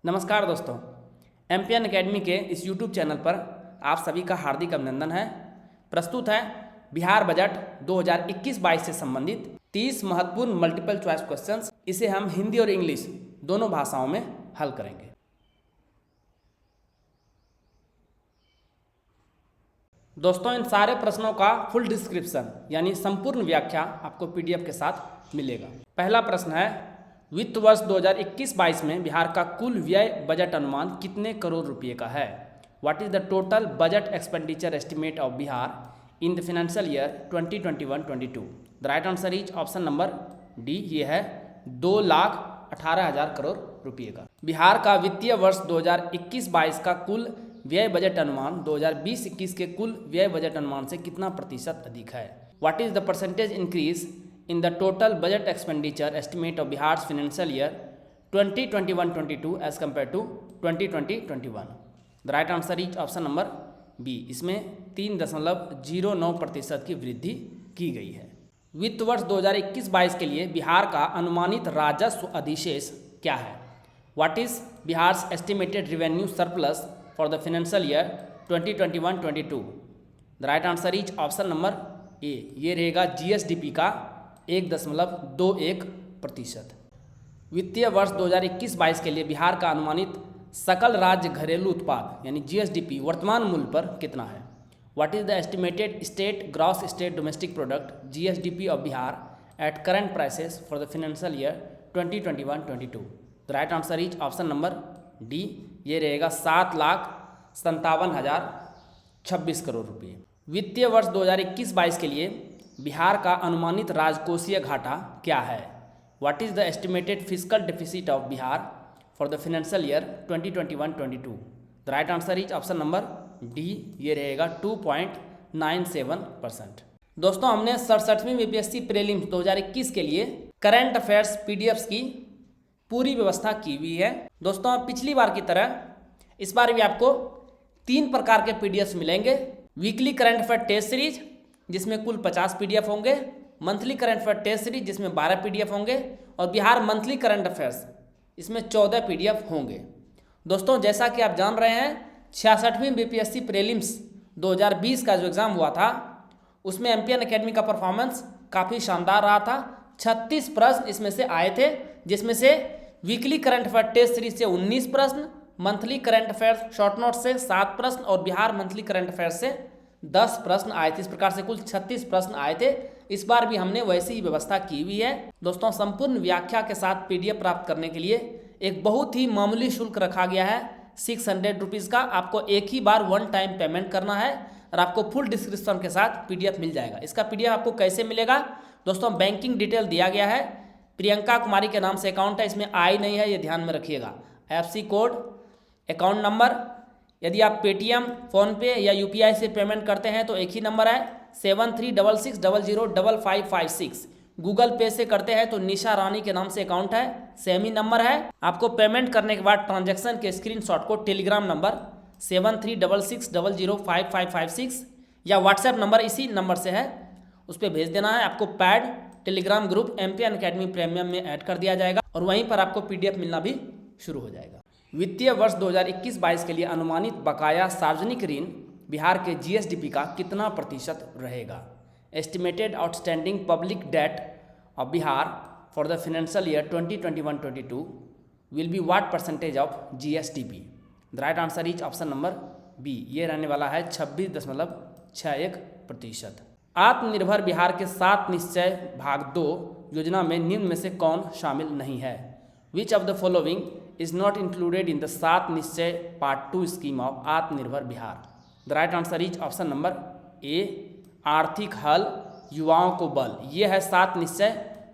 नमस्कार दोस्तों, MPN academy के इस यूट्यूब चैनल पर आप सभी का हार्दिक अभिनंदन है। प्रस्तुत है बिहार बजट 2021-22 से संबंधित 30 महत्वपूर्ण मल्टीपल चॉइस क्वेश्चंस। इसे हम हिंदी और इंग्लिश दोनों भाषाओं में हल करेंगे। दोस्तों, इन सारे प्रश्नों का फुल डिस्क्रिप्शन यानी संपूर्ण व्याख्या आपको पीडीएफ के साथ मिलेगा। पहला प्रश्न है, वित्त वर्ष 2021-22 में बिहार का कुल व्यय बजट अनुमान कितने करोड़ रुपए का है? What is the total budget expenditure estimate of Bihar in the financial year 2021-22? The right answer is option number D, ये है 2,18,000 करोड़ रुपए का। बिहार का वित्तीय वर्ष 2021-22 का कुल व्यय बजट अनुमान 2020-21 के कुल व्यय बजट अनुमान से कितना प्रतिशत अधिक है? What is the percentage increase in the total budget expenditure estimate of Bihar's financial year 2021-22 as compared to 2020-21? The right answer is option number B, इसमें 3.09% की वृद्धि की गई है। वित्त वर्ष 2021-22 के लिए बिहार का अनुमानित राजस्व अधिशेष क्या है? What is Bihar's estimated revenue surplus for the financial year 2021-22? The right answer is option number A, ये रहेगा GSDP का 1.21%। वित्तीय वर्ष 2021-22 के लिए बिहार का अनुमानित सकल राज्य घरेलू उत्पाद यानी जीएसडीपी वर्तमान मूल्य पर कितना है? What is the estimated state gross state domestic product GSDP of Bihar at current prices for the financial year 2021-22? The right answer is option number D, ये रहेगा 7,57,026 करोड़ रुपये। वित्तीय वर्ष 2021-22 के लिए बिहार का अनुमानित राजकोषीय घाटा क्या है? What is the estimated physical deficit of Bihar for the financial year 2021-22? The right answer is option number D, ये रहेगा 2.97%। दोस्तों, हमने 67वीं बीपीएससी प्रीलिम्स 2021 के लिए करंट अफेयर्स पीडीएफ्स की पूरी व्यवस्था की हुई है। दोस्तों, पिछली बार की तरह इस बार भी आपको 3 प्रकार के पीडीएफ्स मिलेंगे। Weekly current affair test series जिसमें कुल 50 पीडीएफ होंगे, monthly current affair test series जिसमें 12 पीडीएफ होंगे और बिहार मंथली करंट अफेयर्स इसमें 14 पीडीएफ होंगे। दोस्तों, जैसा कि आप जान रहे हैं 66वीं बीपीएससी प्रीलिम्स 2020 का जो एग्ज़ाम हुआ था उसमें एमपीएन एकेडमी का परफॉर्मेंस काफ़ी शानदार रहा था। 36 प्रश्न इसमें से आए थे, जिसमें से weekly current affair test series से 19 प्रश्न, monthly current affairs short note से 7 प्रश्न और बिहार मंथली करंट अफेयर से 10 प्रश्न आए थे। इस प्रकार से कुल 36 प्रश्न आए थे। इस बार भी हमने वैसी ही व्यवस्था की हुई है। दोस्तों, संपूर्ण व्याख्या के साथ पीडीएफ प्राप्त करने के लिए एक बहुत ही मामूली शुल्क रखा गया है 600 रुपीज़ का। आपको एक ही बार 1 टाइम पेमेंट करना है और आपको फुल डिस्क्रिप्शन के साथ पीडीएफ मिल जाएगा। इसका पीडीएफ आपको कैसे मिलेगा? दोस्तों, बैंकिंग डिटेल दिया गया है। प्रियंका कुमारी के नाम से अकाउंट है, इसमें आई नहीं है, ये ध्यान में रखिएगा। एफसी कोड, अकाउंट नंबर, यदि आप पेटीएम, फ़ोनपे या यूपीआई से पेमेंट करते हैं तो एक ही नंबर है 7366005556। गूगल पे से करते हैं तो निशा रानी के नाम से अकाउंट है, सेम ही नंबर है। आपको पेमेंट करने के बाद ट्रांजैक्शन के स्क्रीनशॉट को टेलीग्राम नंबर 7366005556 या व्हाट्सएप नंबर इसी नंबर से है, उस पर भेज देना है। आपको pad Telegram group MPN academy premium में ऐड कर दिया जाएगा और वहीं पर आपको पीडीएफ मिलना भी शुरू हो जाएगा। वित्तीय वर्ष 2021-22 के लिए अनुमानित बकाया सार्वजनिक ऋण बिहार के जीएसडीपी का कितना प्रतिशत रहेगा? Estimated outstanding public debt of Bihar for the financial year 2021-22 will be what percentage of GSDP? The right answer is option number B, ये रहने वाला है 26.61%। आत्मनिर्भर बिहार के 7 निश्चय भाग 2 योजना में निम्न में से कौन शामिल नहीं है? Which of the following is not included in the 7 Nishchay part 2 scheme of Atmanirbhar Bihar? The right answer is option number A, आर्थिक हल युवाओं को बल। ये है 7 निश्चय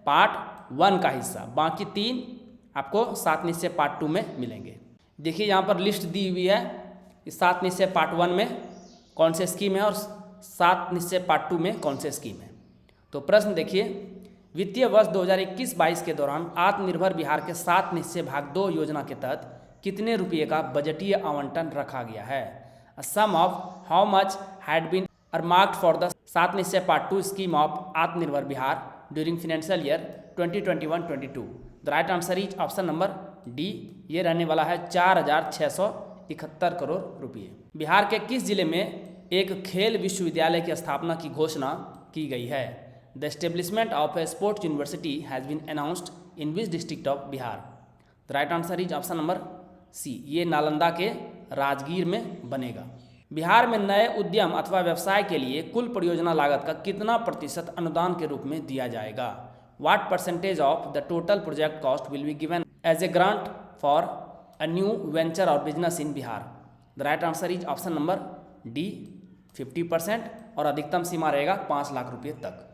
पार्ट 1 का हिस्सा। बाकी 3 आपको 7 निश्चय पार्ट 2 में मिलेंगे। देखिए, यहाँ पर लिस्ट दी हुई है इस 7 निश्चय पार्ट 1 में कौन से स्कीम है और 7 निश्चय पार्ट 2 में कौन से स्कीम है। तो प्रश्न देखिए, वित्तीय वर्ष 2021-22 के दौरान आत्मनिर्भर बिहार के 7 निश्चय भाग 2 योजना के तहत कितने रुपये का बजटीय आवंटन रखा गया है? Sum of how much had been earmarked for the 7 Nishchay part 2 scheme of Atmanirbhar Bihar during financial year 2021-22? The right answer is option number D ये रहने वाला है 4,671 करोड़ रुपये। बिहार के किस जिले में एक खेल विश्वविद्यालय की स्थापना की घोषणा की गई है? The establishment of a sports university has been announced in which district of Bihar? The right answer is option number C, ये नालंदा के राजगीर में बनेगा। बिहार में नए उद्यम अथवा व्यवसाय के लिए कुल परियोजना लागत का कितना प्रतिशत अनुदान के रूप में दिया जाएगा? What percentage of the total project cost will be given as a grant for a new venture और business in Bihar? The right answer is option number D 50% और अधिकतम सीमा रहेगा 5 लाख रुपये तक।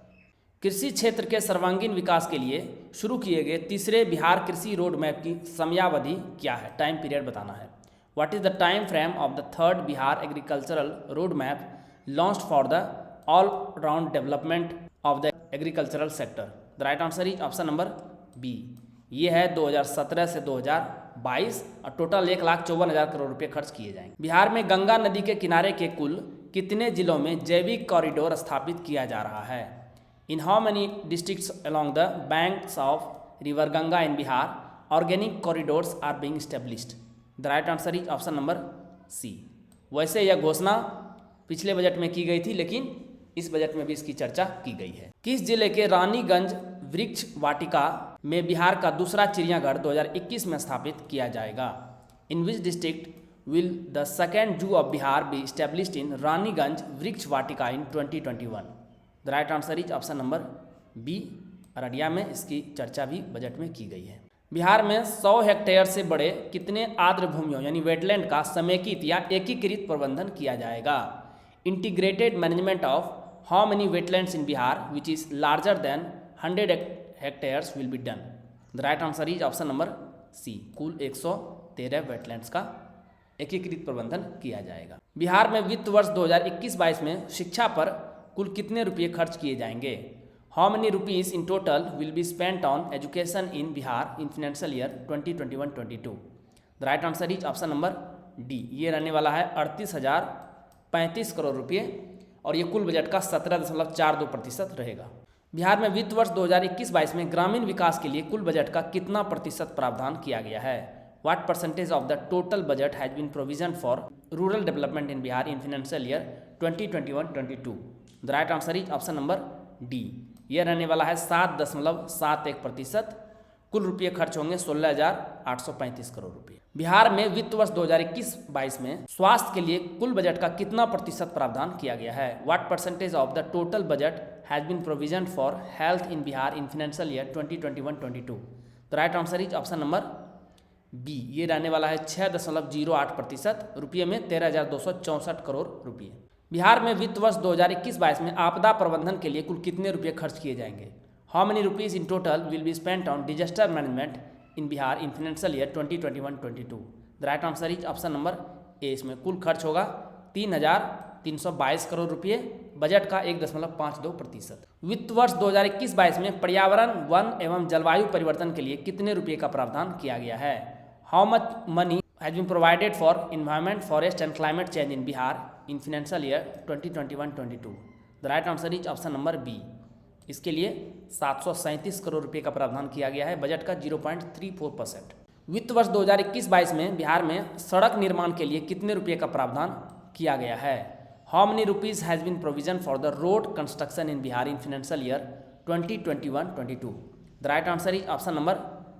कृषि क्षेत्र के सर्वांगीण विकास के लिए शुरू किए गए तीसरे बिहार कृषि रोड मैप की समयावधि क्या है? टाइम पीरियड बताना है। What is the time frame of the third Bihar agricultural road map launched for the all round development of the agricultural sector? The right answer is option number B, ये है 2017 से 2022 और टोटल 1,54,000 करोड़ रुपए खर्च किए जाएंगे। बिहार में गंगा नदी के किनारे के कुल कितने जिलों में जैविक कॉरिडोर स्थापित किया जा रहा है? In how many districts along the banks of river Ganga in Bihar organic corridors are being established? The right answer is option number C. वैसे यह घोषणा पिछले बजट में की गई थी, लेकिन इस बजट में भी इसकी चर्चा की गई है। किस जिले के रानीगंज वृक्ष वाटिका में बिहार का दूसरा चिड़ियाघर 2021 में स्थापित किया जाएगा? In which district will the second zoo of Bihar be established in Raniganj Vriksh Vatika in 2021? The right answer is option number B, Araria में इसकी चर्चा भी बजट में की गई है। बिहार में 100 हेक्टेयर से बड़े कितने आर्द्र भूमियों यानी वेटलैंड का समेकित या एकीकृत प्रबंधन किया जाएगा? Integrated management of how many wetlands in Bihar which is larger than 100 hectares will be done? The right answer is option number C, कुल 113 वेटलैंड्स का एकीकृत प्रबंधन किया जाएगा। बिहार में वित्त वर्ष 2021-22 में शिक्षा पर कुल कितने रुपये खर्च किए जाएंगे? How many rupees in total will be spent on education in Bihar in financial year 2021-22? The right answer is option number D, ये रहने वाला है 38,035 करोड़ रुपये और ये कुल बजट का 17.42% रहेगा। बिहार में वित्त वर्ष 2021-22 में ग्रामीण विकास के लिए कुल बजट का कितना प्रतिशत प्रावधान किया गया है? What percentage of the total budget has been provisioned for rural development in Bihar in financial year 2021-22? The right answer is option number D, यह रहने वाला है 7.71%। कुल रुपये खर्च होंगे 16,835 करोड़ रुपये। बिहार में वित्त वर्ष 2021-22 में स्वास्थ्य के लिए कुल बजट का कितना प्रतिशत प्रावधान किया गया है? What percentage of the total budget has been provisioned for health in Bihar in financial year 2021-22? The right answer is option number B, ये रहने वाला है 6.08%। रुपये में 13,264 करोड़ रुपये। बिहार में वित्त वर्ष 2021-22 में आपदा प्रबंधन के लिए कुल कितने रुपये खर्च किए जाएंगे? How many rupees in total will be spent on disaster management in Bihar in financial year 2021-22? The right answer is option number A, इसमें कुल खर्च होगा 3,322 करोड़ रुपये, बजट का 1.52%। वित्त वर्ष 2021-22 में पर्यावरण, वन एवं जलवायु परिवर्तन के लिए कितने रुपये का प्रावधान किया गया है? How much money has been provided for environment, forest and climate change in Bihar in financial year 2021-22? The right answer is option number B, इसके लिए 737 करोड़ रुपये का प्रावधान किया गया है, बजट का 0.34%। वित्त वर्ष 2021-22 में बिहार में सड़क निर्माण के लिए कितने रुपये का प्रावधान किया गया है? How many rupees has been provision for the road construction in Bihar in financial year 2021-22? The right answer is option number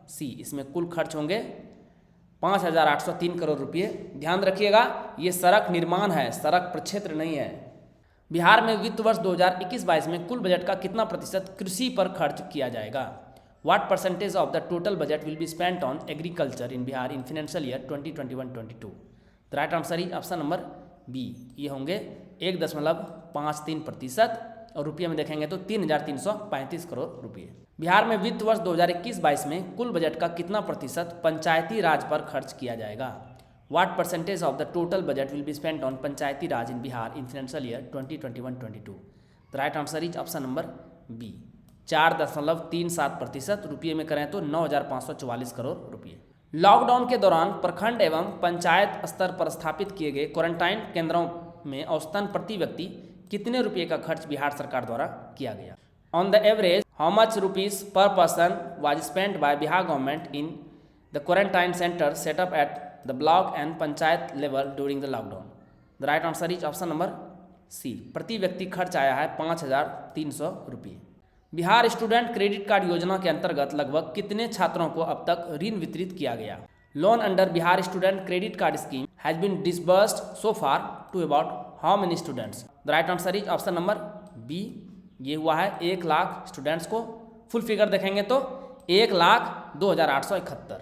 C, इसमें कुल खर्च होंगे 5,803 करोड़ रुपये। ध्यान रखिएगा, ये सड़क निर्माण है, सड़क प्रक्षेत्र नहीं है। बिहार में वित्त वर्ष 2021-22 में कुल बजट का कितना प्रतिशत कृषि पर खर्च किया जाएगा? What percentage of the total budget will be spent on agriculture in Bihar in financial year 2021-22? The right answer is option number B, ये होंगे 1.53% और रुपये में देखेंगे तो 3,335 करोड़ रुपये। बिहार में वित्त वर्ष 2021-22 में कुल बजट का कितना प्रतिशत पंचायती राज पर खर्च किया जाएगा? What percentage of the total budget will be spent on Panchayati Raj in Bihar in financial year 2021-22? The right answer is option number B, 4.37%। रुपये में करें तो 9,544 करोड़ रुपये। लॉकडाउन के दौरान प्रखंड एवं पंचायत स्तर पर स्थापित किए गए क्वारंटाइन केंद्रों में औसतन प्रति व्यक्ति कितने रुपये का खर्च बिहार सरकार द्वारा किया गया? On the average how much rupees per person was spent by Bihar government in the quarantine centre setup at the block and panchayat level during the lockdown? The right answer is option number C. प्रति व्यक्ति खर्च आया है 5,300 रुपये। Bihar student credit card योजना के अंतर्गत लगभग कितने छात्रों को अब तक ऋण वितरित किया गया? Loan under Bihar student credit card scheme has been disbursed so far to about how many students? The right answer is option number B. ये हुआ है 1 लाख स्टूडेंट्स को। फुल फिगर देखेंगे तो 1,02,871।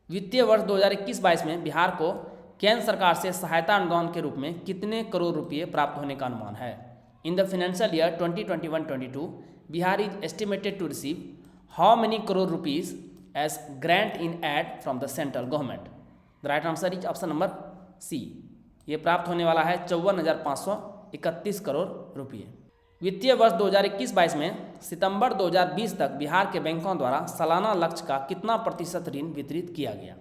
वित्तीय वर्ष 2021-22 में बिहार को केंद्र सरकार से सहायता अनुदान के रूप में कितने करोड़ रुपए प्राप्त होने का अनुमान है? In the financial year 2021-22 Bihar is estimated to receive how many crore rupees as grant in aid from the central government? The right answer is option number C. ये प्राप्त होने वाला है 54,531 करोड़ रुपये। वित्तीय वर्ष 2021-22 में सितंबर 2020 तक बिहार के बैंकों द्वारा सालाना लक्ष्य का कितना प्रतिशत ऋण वितरित किया गया?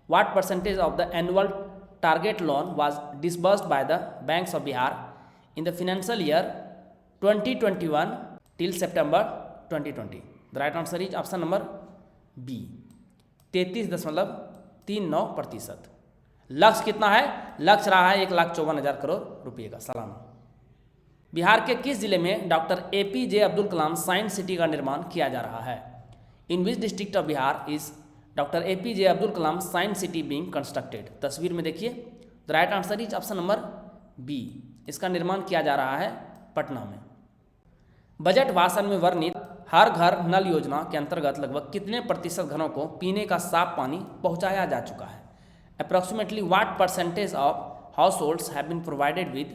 What percentage of the annual target loan was disbursed by the banks of Bihar in the financial year 2021 till September 2020? The right answer is option number B, 33.39%। लक्ष्य कितना है? लक्ष्य रहा है 1,54,000 करोड़ रुपये का सालाना। बिहार के किस जिले में doctor APJ Abdul Kalam science city का निर्माण किया जा रहा है? In which district of Bihar is doctor APJ Abdul Kalam science city being constructed? तस्वीर में देखिए। The right answer is option number B. इसका निर्माण किया जा रहा है पटना में। बजट भाषण में वर्णित हर घर नल योजना के अंतर्गत लगभग कितने प्रतिशत घरों को पीने का साफ पानी पहुंचाया जा चुका है? Approximately what percentage of households have been provided with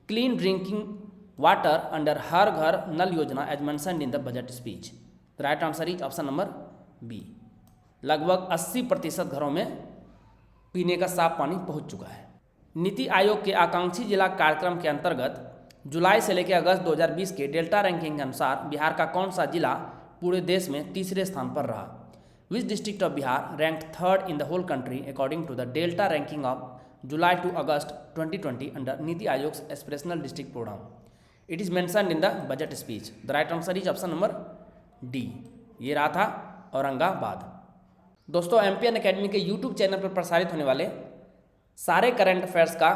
clean drinking water under Har Ghar Nal Yojana as mentioned in the budget speech? The right answer is option number B. लगभग 80% घरों में पीने का साफ पानी पहुंच चुका है। नीति आयोग के आकांक्षी जिला कार्यक्रम के अंतर्गत जुलाई से लेकर अगस्त 2020 के डेल्टा रैंकिंग के अनुसार बिहार का कौन सा जिला पूरे देश में तीसरे स्थान पर रहा? Which district of Bihar ranked third in the whole country according to the delta ranking of July to August 2020 under NITI Aayog aspirational district programme? It is mentioned in the budget speech. The right answer is option number D. ये रहा था औरंगाबाद। दोस्तों, MPN academy के YouTube channel पर प्रसारित होने वाले सारे करंट अफेयर्स का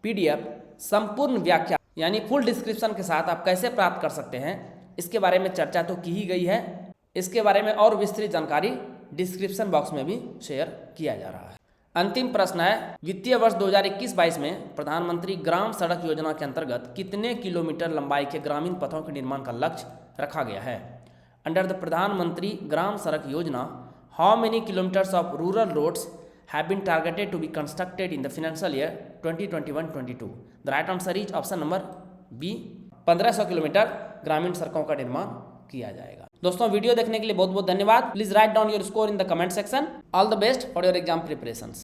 PDF संपूर्ण व्याख्या यानी फुल डिस्क्रिप्शन के साथ आप कैसे प्राप्त कर सकते हैं, इसके बारे में चर्चा तो की ही गई है। इसके बारे में और विस्तृत जानकारी डिस्क्रिप्शन बॉक्स में भी शेयर किया जा रहा है। अंतिम प्रश्न है, वित्तीय वर्ष 2021-22 में प्रधानमंत्री ग्राम सड़क योजना के अंतर्गत कितने किलोमीटर लंबाई के ग्रामीण पथों के निर्माण का लक्ष्य रखा गया है? अंडर द प्रधानमंत्री Gram Sadak Yojana, how many kilometres of rural roads have been targeted to be constructed in the financial year 2021-22? The right answer is option number B. 1500 kilometre ग्रामीण सड़कों का निर्माण किया जाएगा। दोस्तों, वीडियो देखने के लिए बहुत बहुत धन्यवाद। Please write down your score in the comment section. All the best for your exam preparations.